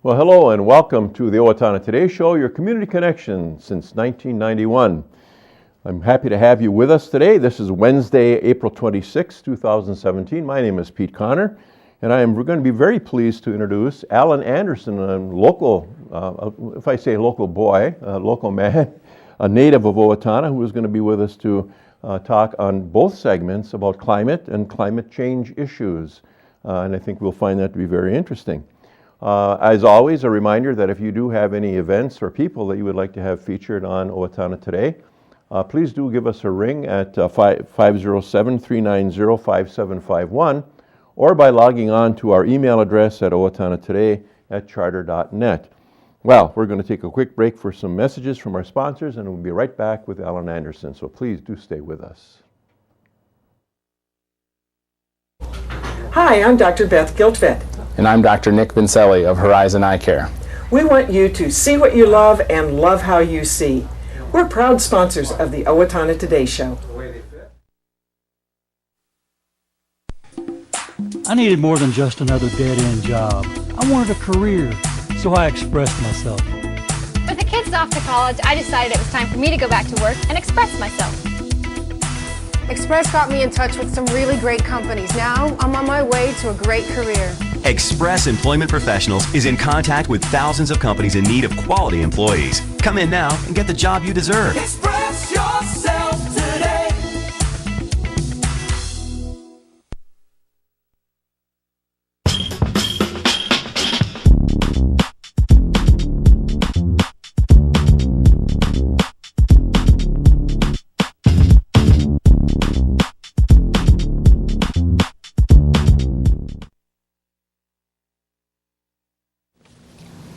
Well, hello and welcome to the Owatonna Today Show, your community connection since 1991. I'm happy to have you with us today. This is Wednesday, April 26, 2017. My name is Pete Connor, and we're going to be very pleased to introduce Alan Anderson, a local, if I say local boy, a local man, a native of Owatonna, who is going to be with us to talk on both segments about climate and climate change issues. And I think we'll find that to be very interesting. As always, a reminder that if you do have any events or people that you would like to have featured on Owatonna Today, please do give us a ring at 507-390-5751 or by logging on to our email address at owatonnatoday@charter.net. Well, we're going to take a quick break for some messages from our sponsors, and we'll be right back with Alan Anderson, so please do stay with us. Hi, I'm Dr. Beth Giltvet. And I'm Dr. Nick Vincelli of Horizon Eye Care. We want you to see what you love and love how you see. We're proud sponsors of the Owatonna Today Show. I needed more than just another dead-end job. I wanted a career, so I expressed myself. With the kids off to college, I decided it was time for me to go back to work and express myself. Express got me in touch with some really great companies. Now I'm on my way to a great career. Express Employment Professionals is in contact with thousands of companies in need of quality employees. Come in now and get the job you deserve. Express yourself today.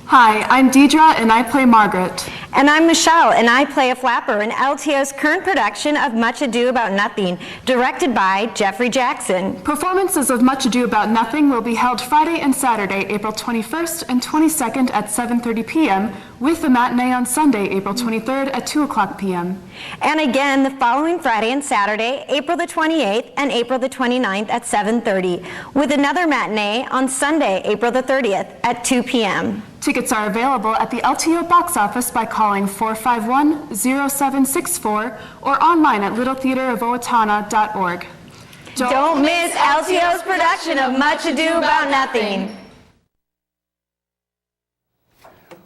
Hi, I'm Deidre and I play Margaret. And I'm Michelle and I play a flapper in LTO's current production of Much Ado About Nothing, directed by Jeffrey Jackson. Performances of Much Ado About Nothing will be held Friday and Saturday, April 21st and 22nd at 7:30 p.m., with a matinee on Sunday, April 23rd at 2 o'clock p.m. And again the following Friday and Saturday, April the 28th and April the 29th at 7:30, with another matinee on Sunday, April the 30th at 2 p.m. Tickets are available at the LTO box office by calling 451-0764 or online at littletheaterofowatonna.org. Don't miss LTO's production of Much Ado About Nothing.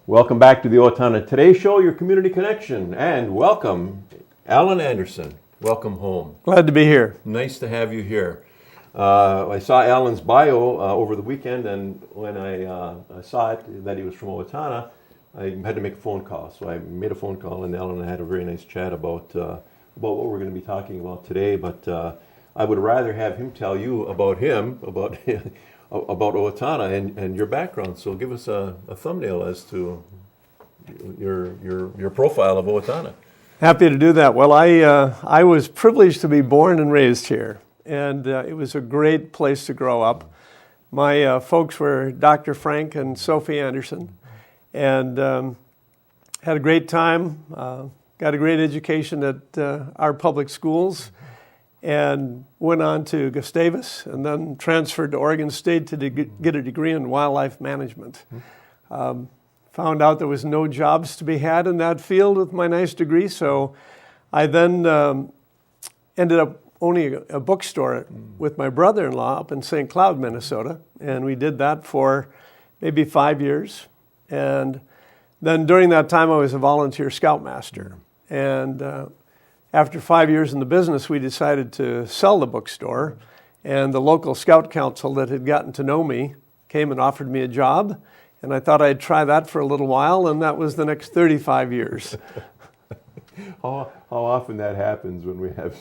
Welcome back to the Owatonna Today Show, your community connection, and welcome, Alan Anderson. Welcome home. Glad to be here. Nice to have you here. I saw Alan's bio over the weekend, and when I saw it that he was from Owatonna, I had to make a phone call. So I made a phone call, and Alan and I had a very nice chat about what we're going to be talking about today. But I would rather have him tell you about about Owatonna and your background. So give us a thumbnail as to your profile of Owatonna. Happy to do that. Well, I was privileged to be born and raised here. And it was a great place to grow up. My folks were Dr. Frank and Sophie Anderson, and had a great time, got a great education at our public schools, and went on to Gustavus, and then transferred to Oregon State to get a degree in wildlife management. Found out there was no jobs to be had in that field with my nice degree, so I then ended up owning a bookstore with my brother-in-law up in St. Cloud, Minnesota, and we did that for maybe 5 years. And then during that time, I was a volunteer scoutmaster. And after 5 years in the business, we decided to sell the bookstore, and the local scout council that had gotten to know me came and offered me a job, and I thought I'd try that for a little while, and that was the next 35 years. How often that happens when we have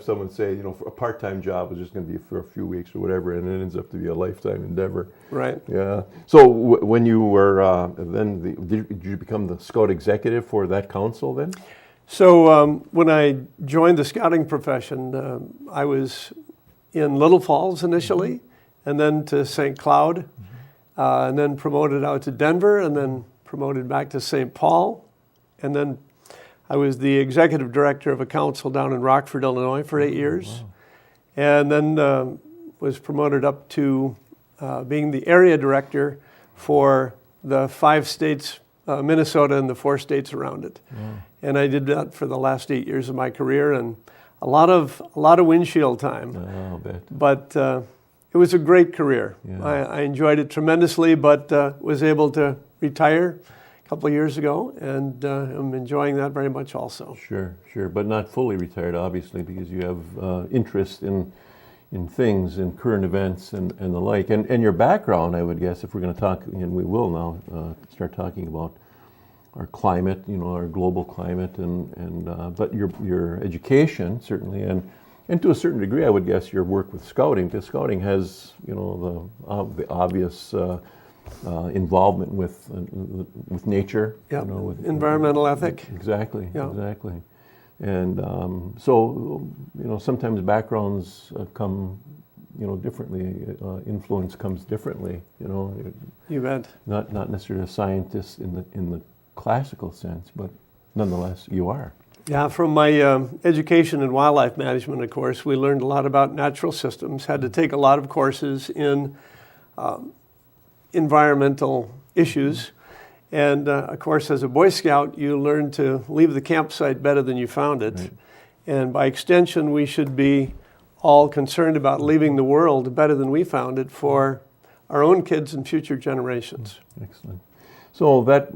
someone say, a part-time job is just going to be for a few weeks or whatever, and it ends up to be a lifetime endeavor. Right. Yeah. So when you were did you become the scout executive for that council then? So when I joined the scouting profession, I was in Little Falls initially, and then to St. Cloud, and then promoted out to Denver, and then promoted back to St. Paul, and then I was the executive director of a council down in Rockford, Illinois for 8 years. Wow. And then was promoted up to being the area director for the 5 states, Minnesota and the 4 states around it. And I did that for the last 8 years of my career, and a lot of windshield time. I'll bet. But it was a great career. Yeah. I enjoyed it tremendously, but was able to retire a couple of years ago, and I'm enjoying that very much also. Sure, but not fully retired, obviously, because you have interest in things, in current events and the like. And your background, I would guess, if we're going to talk, and we will now start talking about our climate, our global climate, but your education, certainly, and to a certain degree, I would guess your work with Scouting, because Scouting has, the obvious involvement with nature. Yeah, with environmental ethic. Exactly, Yeah. exactly. And so, sometimes backgrounds come, differently. Influence comes differently. You bet. Not necessarily a scientist in the classical sense, but nonetheless, you are. Yeah, from my education in wildlife management, of course, we learned a lot about natural systems. Had to take a lot of courses in environmental issues. And of course, as a Boy Scout, you learn to leave the campsite better than you found it. Right. And by extension, we should be all concerned about leaving the world better than we found it for our own kids and future generations. Excellent. So that,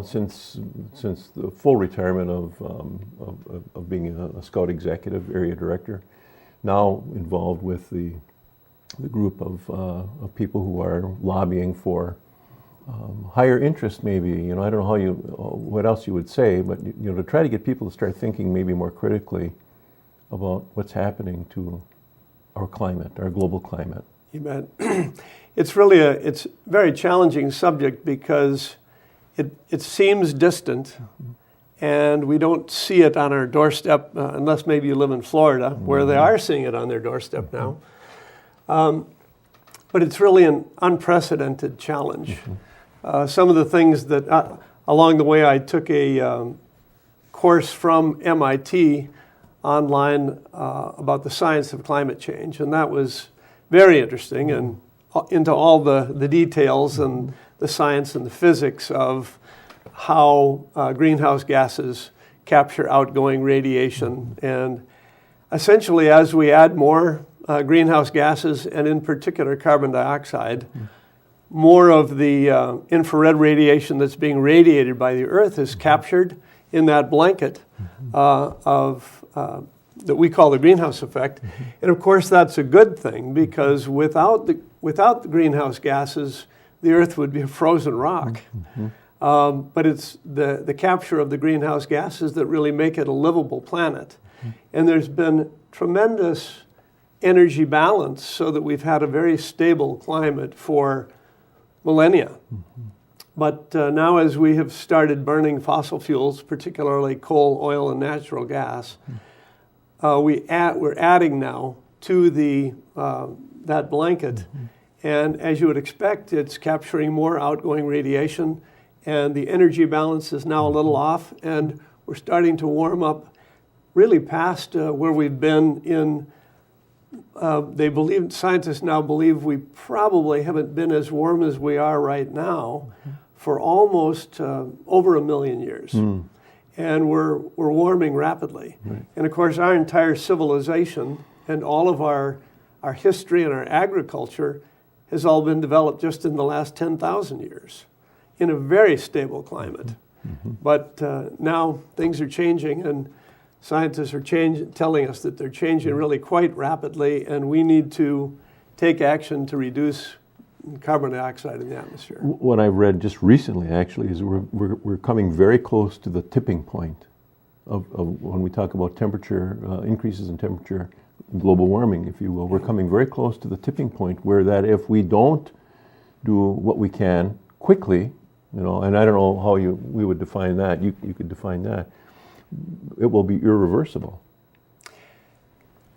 since the full retirement of being a Scout executive, area director, now involved with the group of people who are lobbying for higher interest, maybe. I don't know what else you would say, but to try to get people to start thinking maybe more critically about what's happening to our climate, our global climate. You bet. It's really it's a very challenging subject because it seems distant, and we don't see it on our doorstep unless maybe you live in Florida, where they are seeing it on their doorstep now. But it's really an unprecedented challenge. Some of the things that, along the way, I took a course from MIT online about the science of climate change, and that was very interesting and into all the details and the science and the physics of how greenhouse gases capture outgoing radiation. And essentially, as we add more greenhouse gases, and in particular carbon dioxide, more of the infrared radiation that's being radiated by the Earth is captured in that blanket that we call the greenhouse effect. And of course, that's a good thing, because without the greenhouse gases, the Earth would be a frozen rock. But it's the capture of the greenhouse gases that really make it a livable planet. And there's been tremendous energy balance so that we've had a very stable climate for millennia. But now, as we have started burning fossil fuels, particularly coal, oil, and natural gas, we're adding now to that blanket. And as you would expect, it's capturing more outgoing radiation, and the energy balance is now a little off, and we're starting to warm up really past where we've been in. Scientists now believe we probably haven't been as warm as we are right now for almost over 1 million years. And we're warming rapidly. Right. And of course, our entire civilization and all of our history and our agriculture has all been developed just in the last 10,000 years in a very stable climate. But now things are changing, and scientists are telling us that they're changing really quite rapidly, and we need to take action to reduce carbon dioxide in the atmosphere. What I've read just recently, actually, is we're coming very close to the tipping point of when we talk about temperature, increases in temperature, global warming, if you will. We're coming very close to the tipping point where that if we don't do what we can quickly, and I don't know how we would define that. You could define that. It will be irreversible.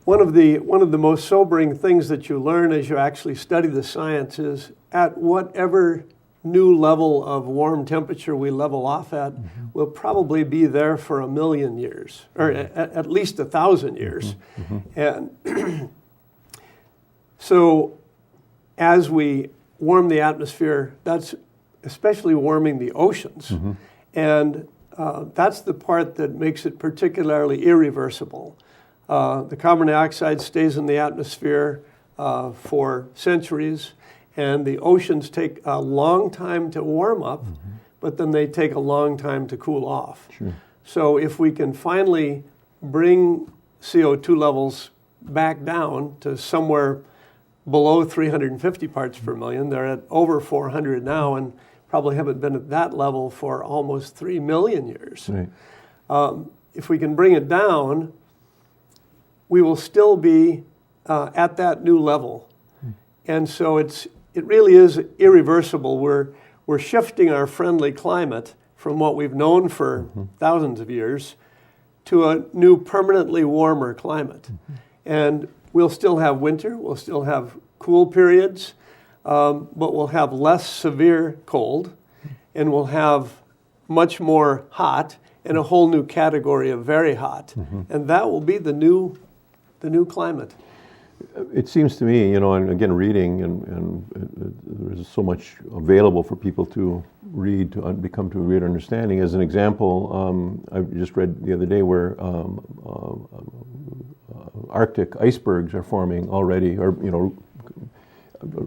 One of the most sobering things that you learn as you actually study the science is at whatever new level of warm temperature we level off at, we'll probably be there for 1 million years, or at least 1,000 years. And so as we warm the atmosphere, that's especially warming the oceans. And that's the part that makes it particularly irreversible. The carbon dioxide stays in the atmosphere for centuries, and the oceans take a long time to warm up, but then they take a long time to cool off. Sure. So if we can finally bring CO2 levels back down to somewhere below 350 parts per million, they're at over 400 now, and probably haven't been at that level for almost 3 million years. Right. If we can bring it down, we will still be at that new level. And so it really is irreversible. We're shifting our friendly climate from what we've known for thousands of years to a new permanently warmer climate. And we'll still have winter, we'll still have cool periods, but we'll have less severe cold, and we'll have much more hot and a whole new category of very hot. And that will be the new climate. It seems to me, and again, reading, and there's so much available for people to read, to become to a greater understanding. As an example, I just read the other day where Arctic icebergs are forming already, or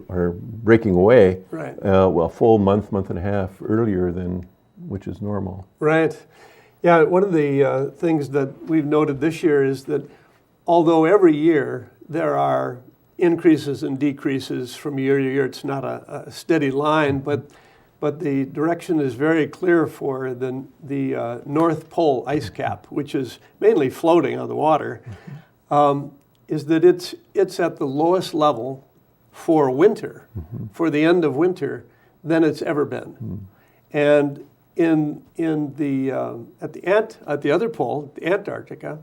are breaking away. Right. A full month and a half earlier than which is normal. Right. Yeah. One of the things that we've noted this year is that although every year there are increases and decreases from year to year, it's not a steady line, but the direction is very clear for the North Pole ice cap, which is mainly floating on the water, is that it's at the lowest level for winter, for the end of winter, than it's ever been. And at the other pole, the Antarctica,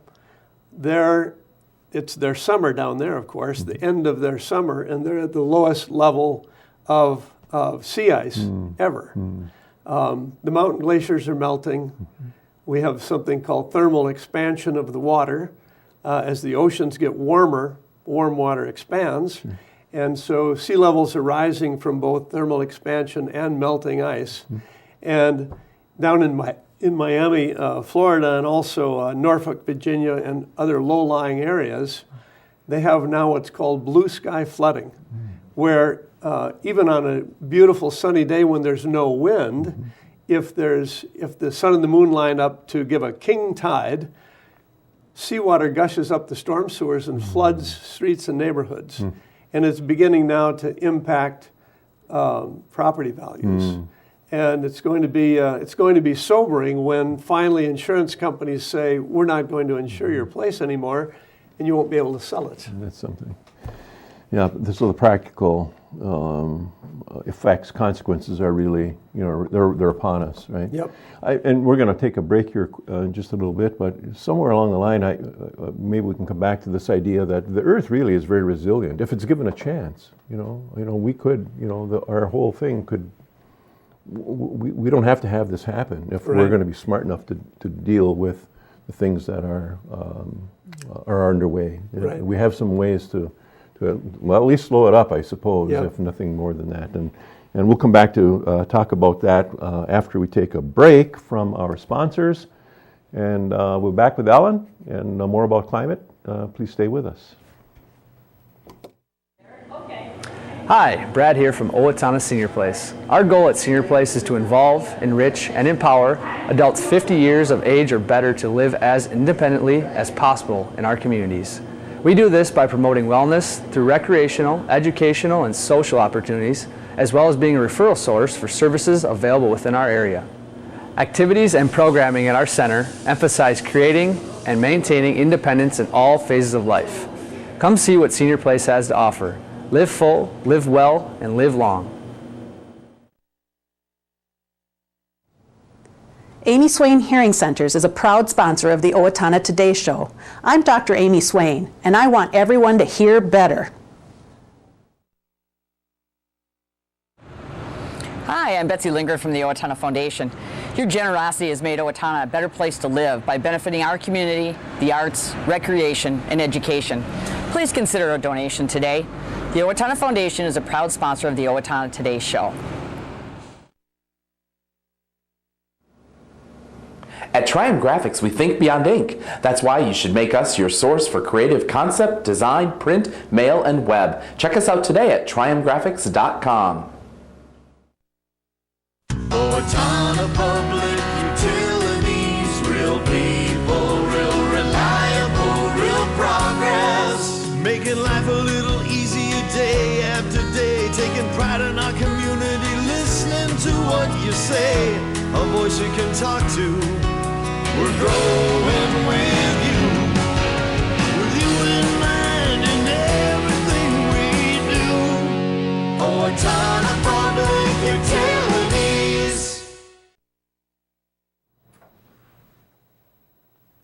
it's their summer down there, of course, the end of their summer, and they're at the lowest level of sea ice ever. The mountain glaciers are melting. We have something called thermal expansion of the water. As the oceans get warmer, warm water expands. And so sea levels are rising from both thermal expansion and melting ice. And down in Miami, Florida, and also Norfolk, Virginia, and other low-lying areas, they have now what's called blue sky flooding, where even on a beautiful sunny day when there's no wind, if the sun and the moon line up to give a king tide, seawater gushes up the storm sewers and floods streets and neighborhoods. And it's beginning now to impact property values. And it's going to be sobering when finally insurance companies say, we're not going to insure your place anymore, and you won't be able to sell it. That's something. Yeah, so the practical effects, consequences are really, they're upon us, right? Yep. And we're going to take a break here in just a little bit, but somewhere along the line, maybe we can come back to this idea that the Earth really is very resilient if it's given a chance. We could, our whole thing could. We don't have to have this happen if we're going to be smart enough to deal with the things that are underway. Right. We have some ways to at least slow it up, I suppose, Yeah. if nothing more than that. And we'll come back to talk about that after we take a break from our sponsors. And we're back with Ellen and more about climate. Please stay with us. Hi, Brad here from Owatonna Senior Place. Our goal at Senior Place is to involve, enrich, and empower adults 50 years of age or better to live as independently as possible in our communities. We do this by promoting wellness through recreational, educational, and social opportunities, as well as being a referral source for services available within our area. Activities and programming at our center emphasize creating and maintaining independence in all phases of life. Come see what Senior Place has to offer. Live full, live well, and live long. Amy Swain Hearing Centers is a proud sponsor of the Owatonna Today Show. I'm Dr. Amy Swain, and I want everyone to hear better. Hi, I'm Betsy Linger from the Owatonna Foundation. Your generosity has made Owatonna a better place to live by benefiting our community, the arts, recreation, and education. Please consider a donation today. The Owatonna Foundation is a proud sponsor of the Owatonna Today Show. At Triumph Graphics, we think beyond ink. That's why you should make us your source for creative concept, design, print, mail, and web. Check us out today at triumphgraphics.com. Owatonna Public Utilities, real people, real reliable, real progress. Making life a little easier day after day, taking pride in our community, listening to what you say, a voice you can talk to. We're growing with you in mind in everything we do. Owatonna Public Utilities.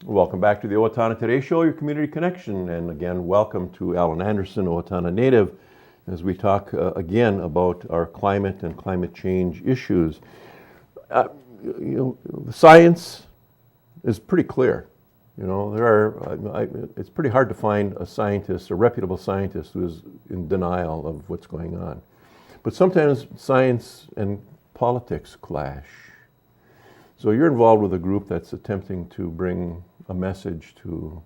Welcome back to the Owatonna Today Show, your community connection. And again, welcome to Alan Anderson, Owatonna native, as we talk again about our climate and climate change issues. Science is pretty clear. It's pretty hard to find a scientist, a reputable scientist, who is in denial of what's going on. But sometimes science and politics clash. So you're involved with a group that's attempting to bring a message to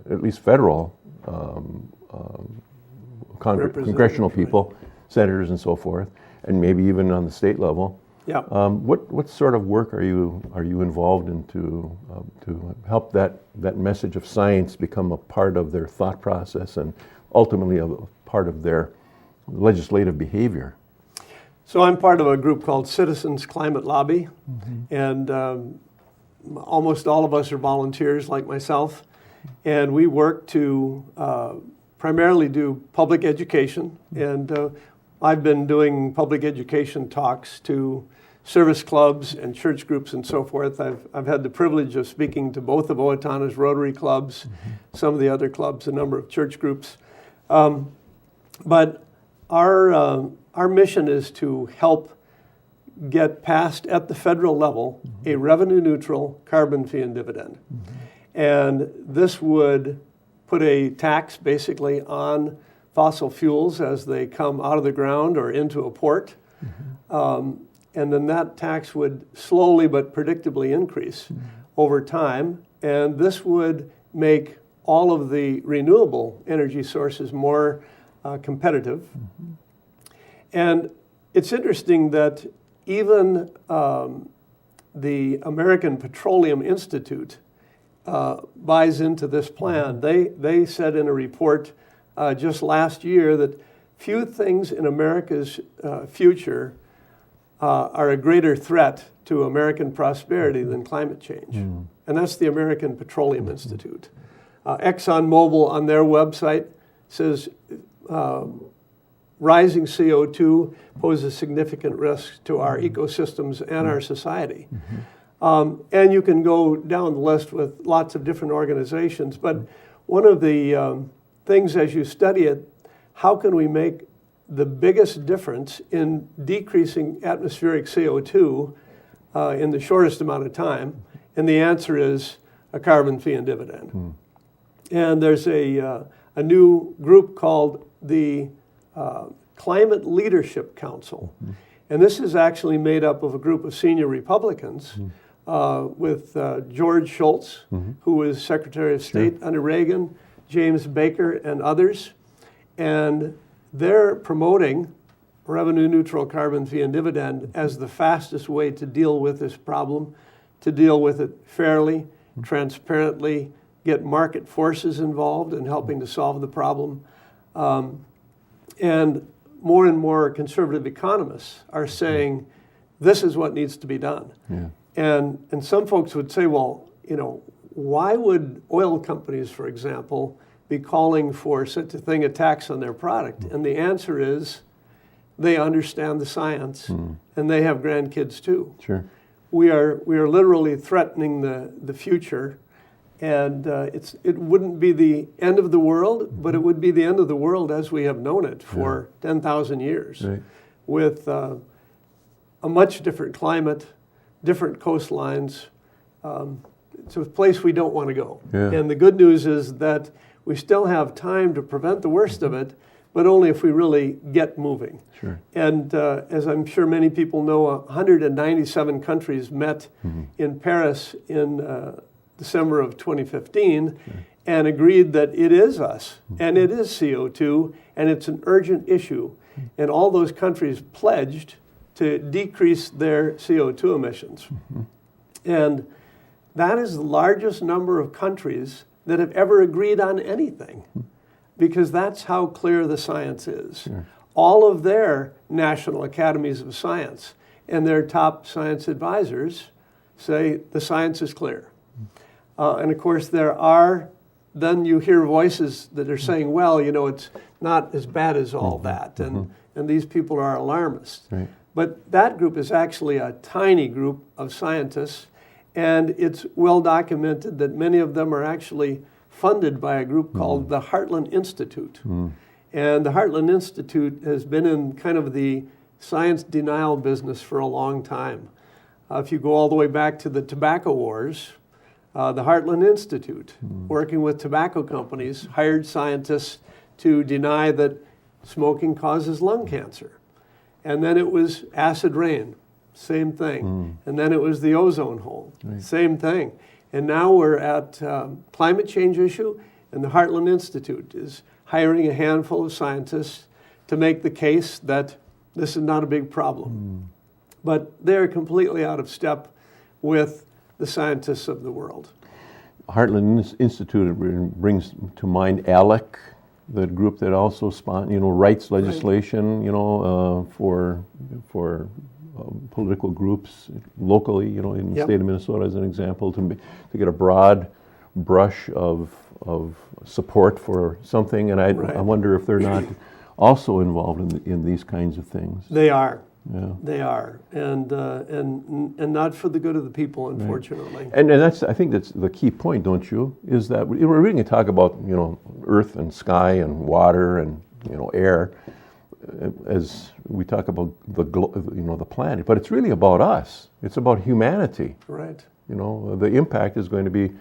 at least federal congressional people, senators and so forth, and maybe even on the state level. Yeah. What sort of work are you involved in to help that message of science become a part of their thought process and ultimately a part of their legislative behavior? So I'm part of a group called Citizens Climate Lobby, and almost all of us are volunteers like myself, and we work to primarily do public education, and I've been doing public education talks to service clubs and church groups and so forth. I've had the privilege of speaking to both of Owatonna's Rotary clubs, some of the other clubs, a number of church groups. But our mission is to help get passed at the federal level a revenue-neutral carbon fee and dividend. And this would put a tax basically on fossil fuels as they come out of the ground or into a port. And then that tax would slowly but predictably increase over time. And this would make all of the renewable energy sources more competitive. And it's interesting that even the American Petroleum Institute buys into this plan. They said in a report just last year that few things in America's future are a greater threat to American prosperity than climate change. And that's the American Petroleum Institute. ExxonMobil on their website says rising CO2 poses significant risk to our ecosystems and our society. And you can go down the list with lots of different organizations, but one of the things as you study it, how can we make the biggest difference in decreasing atmospheric CO2 in the shortest amount of time? And the answer is a carbon fee and dividend. And there's a new group called the Climate Leadership Council. And this is actually made up of a group of senior Republicans with George Shultz, who was Secretary of State under Reagan, James Baker, and others. And they're promoting revenue-neutral carbon fee and dividend as the fastest way to deal with this problem, to deal with it fairly, transparently, get market forces involved in helping to solve the problem. And more conservative economists are saying this is what needs to be done. And some folks would say, well, why would oil companies, for example, be calling for such a thing, a tax on their product? And the answer is they understand the science and they have grandkids too. We are literally threatening the future, and it wouldn't be the end of the world, but it would be the end of the world as we have known it for 10,000 years, with a much different climate, different coastlines. It's a place we don't want to go. And the good news is that we still have time to prevent the worst of it, but only if we really get moving. Sure. And as I'm sure many people know, 197 countries met in Paris in December of 2015 and agreed that it is us, and it is CO2, and it's an urgent issue. And all those countries pledged to decrease their CO2 emissions. And that is the largest number of countries that have ever agreed on anything, because that's how clear the science is. Sure. All of their national academies of science and their top science advisors say the science is clear. And of course then you hear voices that are saying, well, it's not as bad as all that, and these people are alarmists. Right. But that group is actually a tiny group of scientists, and it's well documented that many of them are actually funded by a group called the Heartland Institute. And the Heartland Institute has been in kind of the science denial business for a long time. If you go all the way back to the tobacco wars, the Heartland Institute, working with tobacco companies, hired scientists to deny that smoking causes lung cancer. And then it was acid rain, same thing. And then it was the ozone hole, same thing. And now we're at climate change issue, and the Heartland Institute is hiring a handful of scientists to make the case that this is not a big problem. But they're completely out of step with the scientists of the world. Heartland Institute brings to mind ALEC, the group that also writes legislation, for political groups locally, in the state of Minnesota as an example, to get a broad brush of support for something. And I wonder if they're not also involved in these kinds of things. They are. Yeah. They are, and not for the good of the people, unfortunately. Right. And I think that's the key point, don't you? Is that we're really going to talk about earth and sky and water and air as we talk about the planet, but it's really about us. It's about humanity. Right. The impact is going to be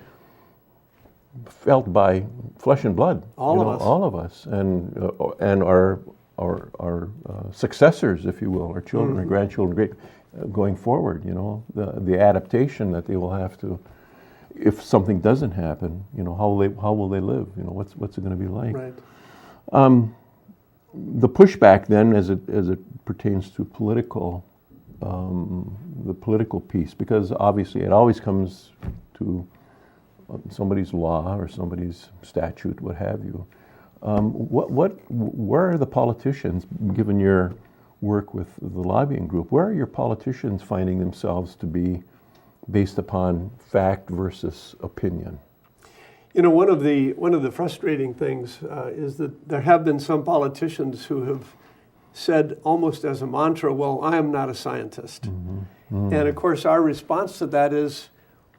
felt by flesh and blood. All of us, and our successors, if you will, our children, our grandchildren, going forward. The adaptation that they will have to, if something doesn't happen. How will they live? What's it going to be like? Right. The pushback then, as it pertains to political, the political piece, because obviously it always comes to somebody's law or somebody's statute, what have you. Where are the politicians, given your work with the lobbying group, where are your politicians finding themselves to be based upon fact versus opinion? One of the frustrating things is that there have been some politicians who have said almost as a mantra, well, I am not a scientist. And of course our response to that is,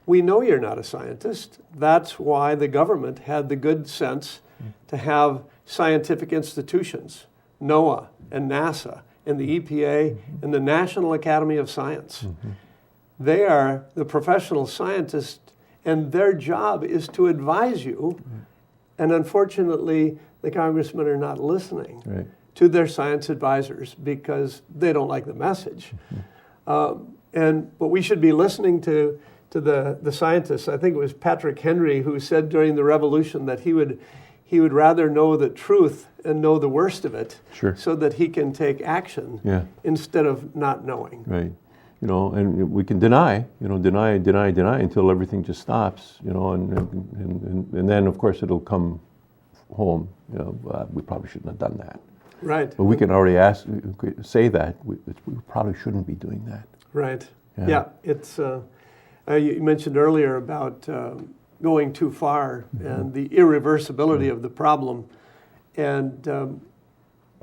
we know you're not a scientist. That's why the government had the good sense to have scientific institutions, NOAA and NASA and the EPA and the National Academy of Science. They are the professional scientists, and their job is to advise you. And unfortunately, the congressmen are not listening to their science advisors because they don't like the message. But we should be listening to the scientists. I think it was Patrick Henry who said during the Revolution that he would rather know the truth and know the worst of it, so that he can take action instead of not knowing. Right. And we can deny until everything just stops, and then of course it'll come home. We probably shouldn't have done that. Right. But we can already say that we probably shouldn't be doing that. Right. Yeah. It's you mentioned earlier about going too far and the irreversibility of the problem, and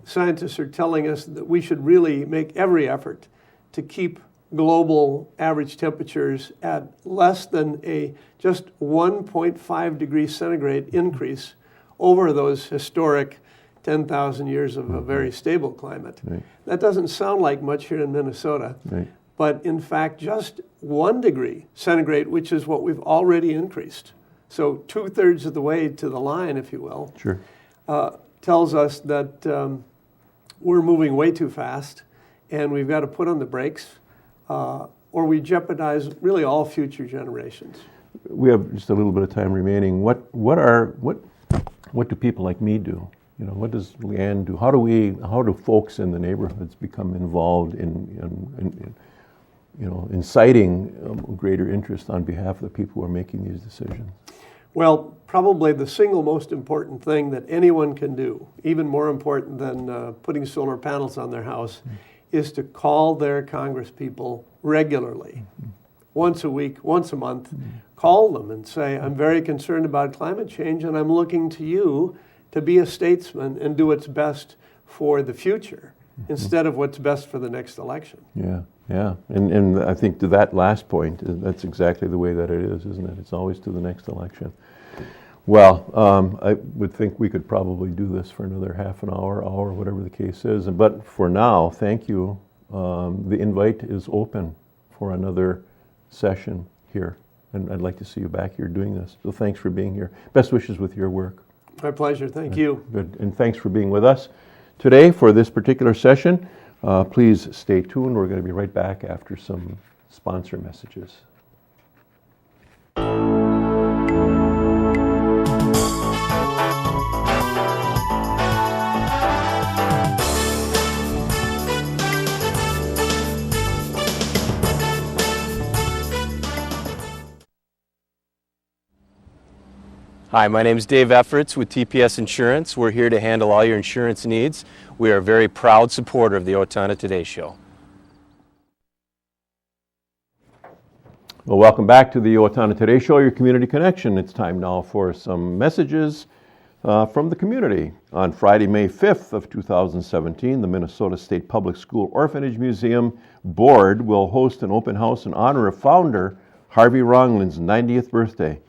scientists are telling us that we should really make every effort to keep global average temperatures at less than just 1.5 degrees centigrade increase over those historic 10,000 years of a very stable climate. That doesn't sound like much here in Minnesota, but in fact just 1 degree centigrade, which is what we've already increased, so 2/3 of the way to the line, if you will, tells us that we're moving way too fast and we've got to put on the brakes or we jeopardize really all future generations. We have just a little bit of time remaining. What do people like me do? You know, what does Leanne do? How do folks in the neighborhoods become involved in inciting greater interest on behalf of the people who are making these decisions? Well, probably the single most important thing that anyone can do, even more important than putting solar panels on their house, is to call their congresspeople regularly, once a week, once a month. Call them and say, I'm very concerned about climate change and I'm looking to you to be a statesman and do what's best for the future instead of what's best for the next election. Yeah. And I think to that last point, that's exactly the way that it is, isn't it? It's always to the next election. Well, I would think we could probably do this for another half an hour, whatever the case is. But for now, thank you. The invite is open for another session here. And I'd like to see you back here doing this. So thanks for being here. Best wishes with your work. My pleasure. Thank you. Good. And thanks for being with us today for this particular session. Please stay tuned. We're going to be right back after some sponsor messages. Hi, my name is Dave Efforts with TPS Insurance. We're here to handle all your insurance needs. We are a very proud supporter of the Owatonna Today Show. Well, welcome back to the Owatonna Today Show, your community connection. It's time now for some messages from the community. On Friday, May 5th of 2017, the Minnesota State Public School Orphanage Museum Board will host an open house in honor of founder Harvey Ronglin's 90th birthday.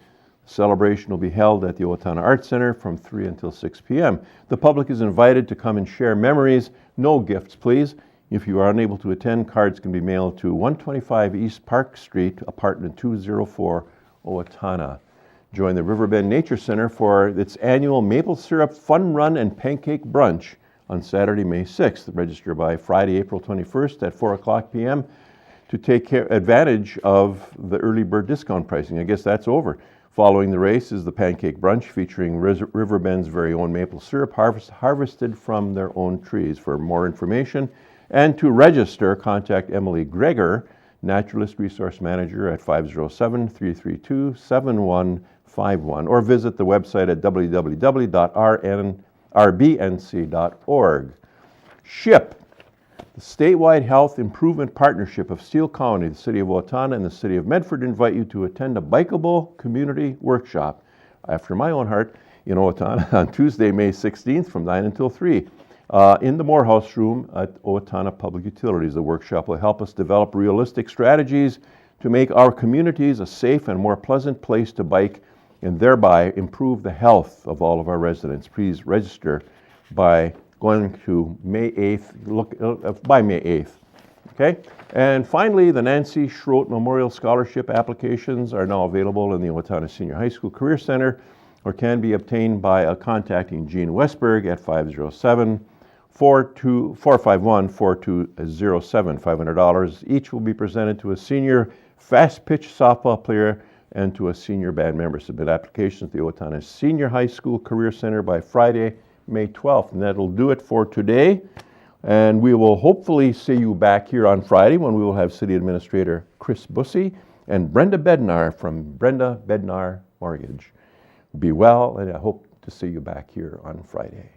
Celebration will be held at the Owatonna Arts Center from 3 until 6 p.m. The public is invited to come and share memories. No gifts, please. If you are unable to attend, cards can be mailed to 125 East Park Street, apartment 204, Owatonna. Join the Riverbend Nature Center for its annual Maple Syrup Fun Run and Pancake Brunch on Saturday, May 6th. Register by Friday, April 21st at 4 o'clock p.m. to take advantage of the early bird discount pricing. I guess that's over. Following the race is the Pancake Brunch featuring Riverbend's very own maple syrup harvested from their own trees. For more information and to register, contact Emily Greger, Naturalist Resource Manager at 507-332-7151, or visit the website at www.rbnc.org. SHIP, the Statewide Health Improvement Partnership of Steele County, the City of Owatonna, and the City of Medford invite you to attend a bikeable community workshop, after my own heart, in Owatonna on Tuesday, May 16th from 9 until 3 in the Morehouse Room at Owatonna Public Utilities. The workshop will help us develop realistic strategies to make our communities a safe and more pleasant place to bike and thereby improve the health of all of our residents. Please register by going to May 8th, by May 8th, okay? And finally, the Nancy Schroet Memorial Scholarship applications are now available in the Owatonna Senior High School Career Center or can be obtained by contacting Gene Westberg at 507-451-4207. $500 each will be presented to a senior fast-pitch softball player and to a senior band member. Submit applications to the Owatonna Senior High School Career Center by Friday, May 12th, and that'll do it for today. And we will hopefully see you back here on Friday when we will have City Administrator Chris Bussey and Brenda Bednar from Brenda Bednar Mortgage. Be well, and I hope to see you back here on Friday.